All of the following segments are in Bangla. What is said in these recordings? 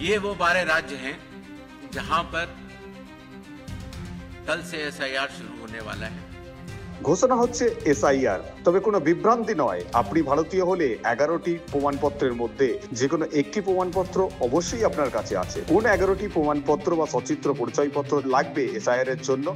ये वो 12 राज्य हैं जहां पर कल से एसआईआर शुरू होने वाला है। ঘোষণা হচ্ছে এসআইআর, তবে কোনো বিভ্রান্তি নয়। আপনি ভারতীয় হলে 11টি প্রমাণপত্রের মধ্যে যে কোনো একটি প্রমাণপত্র অবশ্যই আপনার কাছে আছে। কোন 11টি প্রমাণপত্র বা সচিত্র পরিচয়পত্র লাগবে এসআইআর এর জন্য?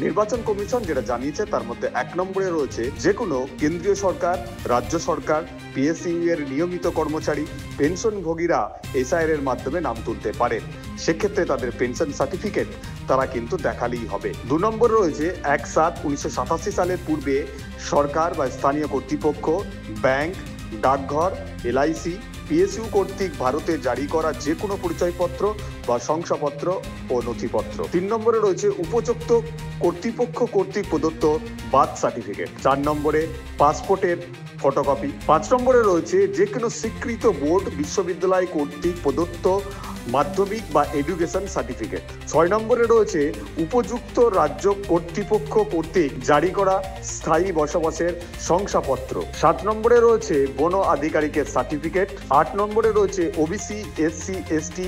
নির্বাচন কমিশন যেটা জানিয়েছে তার মধ্যে 1 নম্বরে রয়েছে যে কোনো কেন্দ্রীয় সরকার, রাজ্য সরকার, পিএসইউ এর নিয়মিত কর্মচারী, পেনশনভোগীরা এসআইআর এর মাধ্যমে নাম তুলতে পারেন। সেক্ষেত্রে তাদের পেনশন সার্টিফিকেট তারা কিন্তু দেখালেই হবে। 2 নম্বরে রয়েছে 1/7/1987 সালের পূর্বে সরকার বা স্থানীয় কর্তৃপক্ষ, ব্যাংক, ডাকঘর, এলআইসি, পিএসইউ কর্তৃক ভারতে জারি করা যে কোনো পরিচয়পত্র বা শংসাপত্র ও নথিপত্র। 3 নম্বরে রয়েছে উপযুক্ত কর্তৃপক্ষ কর্তৃক প্রদত্ত বার্থ সার্টিফিকেট। 4 নম্বরে পাসপোর্টের ফটোকপি। 5 নম্বরে রয়েছে যে কোনো স্বীকৃত বোর্ড, বিশ্ববিদ্যালয় কর্তৃক প্রদত্ত মাধ্যমিক বা এডুকেশন সার্টিফিকেট। 6 নম্বরে রয়েছে উপযুক্ত রাজ্য কর্তৃপক্ষ কর্তৃক জারি করা স্থায়ী বসবাসের শংসাপত্র। 7 নম্বরে রয়েছে বন আধিকারিকের সার্টিফিকেট। 8 নম্বরে রয়েছে ওবিসি, এসসি, এসটি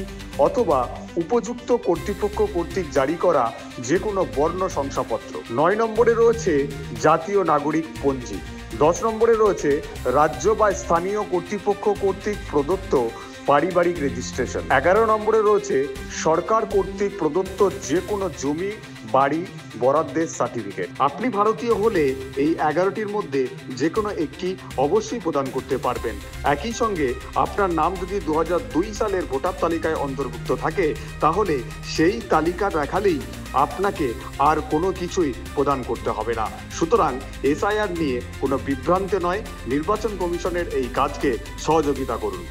অথবা উপযুক্ত কর্তৃপক্ষ কর্তৃক জারি করা যে কোনো বর্ণ শংসাপত্র। 9 নম্বরে রয়েছে জাতীয় নাগরিক পঞ্জি। 10 নম্বরে রয়েছে রাজ্য বা স্থানীয় কর্তৃপক্ষ কর্তৃক প্রদত্ত পারিবারিক রেজিস্ট্রেশন। 11 নম্বরে রয়েছে সরকার কর্তৃক প্রদত্ত যে কোনো জমি, বাড়ি বরাদ্দের সার্টিফিকেট। আপনি ভারতীয় হলে এই 11টির মধ্যে যে কোনো একটি অবশ্যই প্রদান করতে পারবেন। একই সঙ্গে আপনার নাম যদি 2002 সালের ভোটার তালিকায় অন্তর্ভুক্ত থাকে তাহলে সেই তালিকা দেখালেই আপনাকে আর কোনো কিছুই প্রদান করতে হবে না। সুতরাং এসআইআর নিয়ে কোনো বিভ্রান্তি নয়, নির্বাচন কমিশনের এই কাজকে সহযোগিতা করুন।